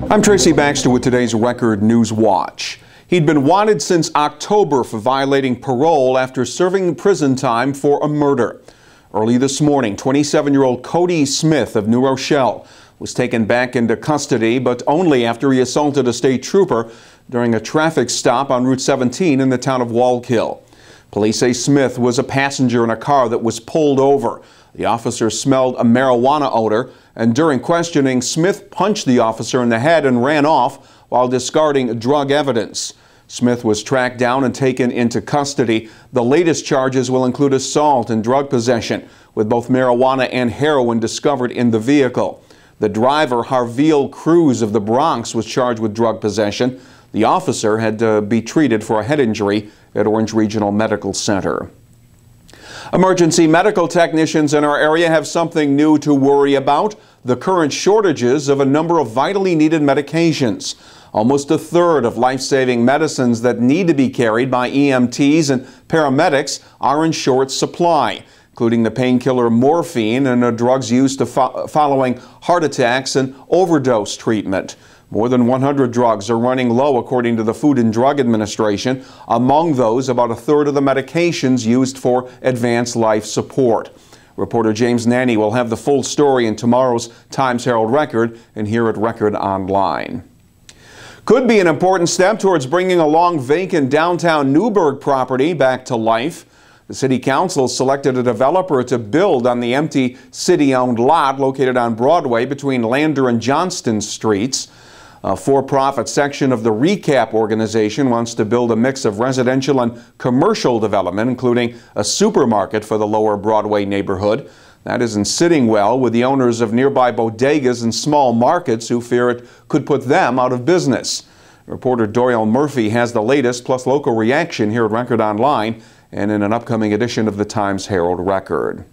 I'm Tracy Baxter with today's Record Newswatch. He'd been wanted since October for violating parole after serving prison time for a murder. Early this morning, 27-year-old Cody Smith of New Rochelle was taken back into custody, but only after he assaulted a state trooper during a traffic stop on Route 17 in the town of Wallkill. Police say Smith was a passenger in a car that was pulled over. The officer smelled a marijuana odor, and during questioning, Smith punched the officer in the head and ran off while discarding drug evidence. Smith was tracked down and taken into custody. The latest charges will include assault and drug possession, with both marijuana and heroin discovered in the vehicle. The driver, Harville Cruz of the Bronx, was charged with drug possession. The officer had to be treated for a head injury at Orange Regional Medical Center. Emergency medical technicians in our area have something new to worry about: the current shortages of a number of vitally needed medications. Almost a third of life-saving medicines that need to be carried by EMTs and paramedics are in short supply, including the painkiller morphine and drugs used following heart attacks and overdose treatment. More than 100 drugs are running low, according to the Food and Drug Administration. Among those, about a third of the medications used for advanced life support. Reporter James Nanny will have the full story in tomorrow's Times-Herald Record and here at Record Online. Could be an important step towards bringing a long vacant downtown Newburgh property back to life. The City Council selected a developer to build on the empty city-owned lot located on Broadway between Lander and Johnston Streets. A for-profit section of the Recap organization wants to build a mix of residential and commercial development, including a supermarket for the lower Broadway neighborhood. That isn't sitting well with the owners of nearby bodegas and small markets who fear it could put them out of business. Reporter Doyle Murphy has the latest, plus local reaction here at Record Online and in an upcoming edition of the Times-Herald Record.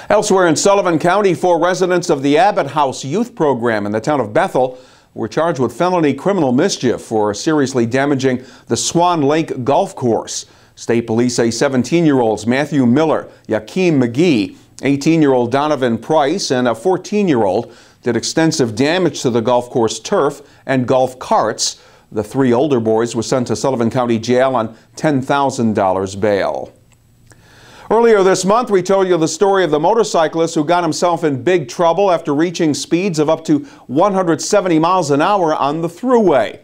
Elsewhere in Sullivan County, 4 residents of the Abbott House youth program in the town of Bethel were charged with felony criminal mischief for seriously damaging the Swan Lake Golf Course. State police say 17-year-olds Matthew Miller, Yakeem McGee, 18-year-old Donovan Price, and a 14-year-old did extensive damage to the golf course turf and golf carts. The 3 older boys were sent to Sullivan County Jail on $10,000 bail. Earlier this month, we told you the story of the motorcyclist who got himself in big trouble after reaching speeds of up to 170 miles an hour on the Thruway.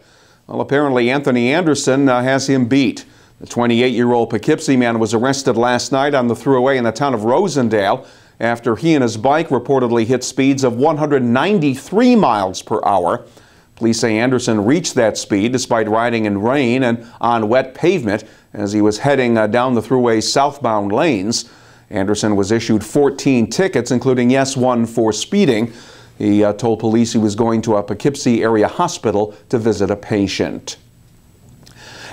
Well, apparently Anthony Anderson has him beat. The 28-year-old Poughkeepsie man was arrested last night on the Thruway in the town of Rosendale after he and his bike reportedly hit speeds of 193 miles per hour. Police say Anderson reached that speed despite riding in rain and on wet pavement as he was heading down the Thruway's southbound lanes. Anderson was issued 14 tickets, including, yes, one for speeding. He told police he was going to a Poughkeepsie area hospital to visit a patient.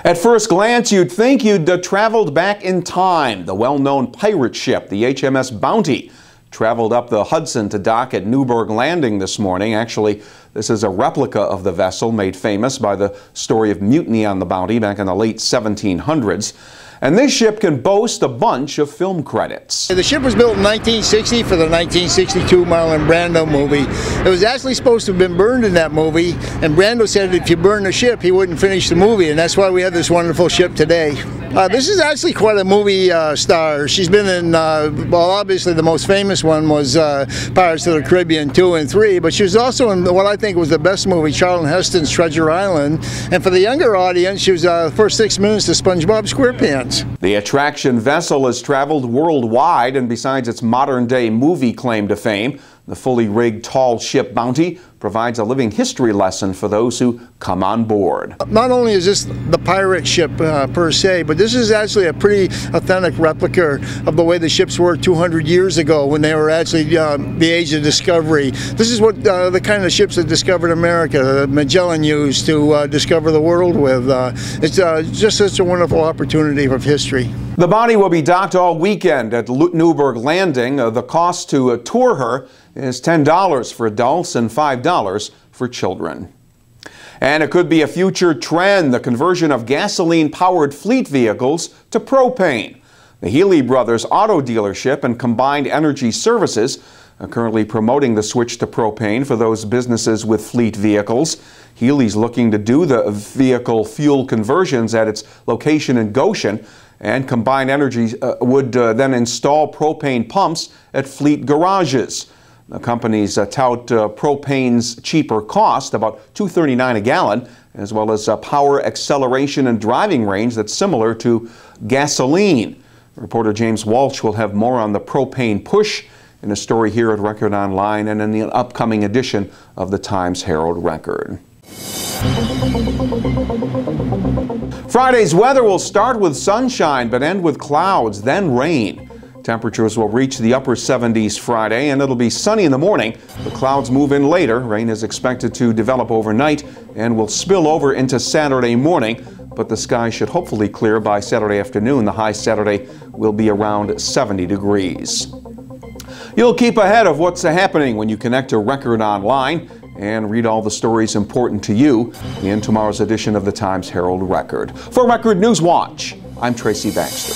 At first glance, you'd think you'd traveled back in time. The well-known pirate ship, the HMS Bounty, traveled up the Hudson to dock at Newberg Landing this morning. Actually, this is a replica of the vessel made famous by the story of mutiny on the Bounty back in the late 1700s. And this ship can boast a bunch of film credits. The ship was built in 1960 for the 1962 Marlon Brando movie. It was actually supposed to have been burned in that movie, and Brando said if you burn the ship, he wouldn't finish the movie, and that's why we have this wonderful ship today. This is actually quite a movie star. She's been in, well, obviously the most famous one was Pirates of the Caribbean 2 and 3, but she was also in what I think was the best movie, Charlton Heston's Treasure Island. And for the younger audience, she was the first 6 minutes to SpongeBob SquarePants. The attraction vessel has traveled worldwide, and besides its modern-day movie claim to fame, the fully rigged tall ship Bounty provides a living history lesson for those who come on board. Not only is this the pirate ship per se, but this is actually a pretty authentic replica of the way the ships were 200 years ago when they were actually the age of discovery. This is what the kind of ships that discovered America, Magellan used to discover the world with. It's just such a wonderful opportunity of history. The Bounty will be docked all weekend at Newberg Landing. The cost to tour her is $10 for adults and $5 for children. And it could be a future trend, the conversion of gasoline-powered fleet vehicles to propane. The Healy Brothers Auto Dealership and Combined Energy Services currently promoting the switch to propane for those businesses with fleet vehicles. Healy's looking to do the vehicle fuel conversions at its location in Goshen, and Combined Energy would then install propane pumps at fleet garages. The companies tout propane's cheaper cost, about $2.39 a gallon, as well as power, acceleration, and driving range that's similar to gasoline. Reporter James Walsh will have more on the propane push in a story here at Record Online and in the upcoming edition of the Times-Herald Record. Friday's weather will start with sunshine but end with clouds, then rain. Temperatures will reach the upper 70s Friday, and it'll be sunny in the morning. The clouds move in later. Rain is expected to develop overnight and will spill over into Saturday morning, but the sky should hopefully clear by Saturday afternoon. The high Saturday will be around 70 degrees. You'll keep ahead of what's happening when you connect to Record Online and read all the stories important to you in tomorrow's edition of the Times-Herald Record. For Record Newswatch, I'm Tracy Baxter.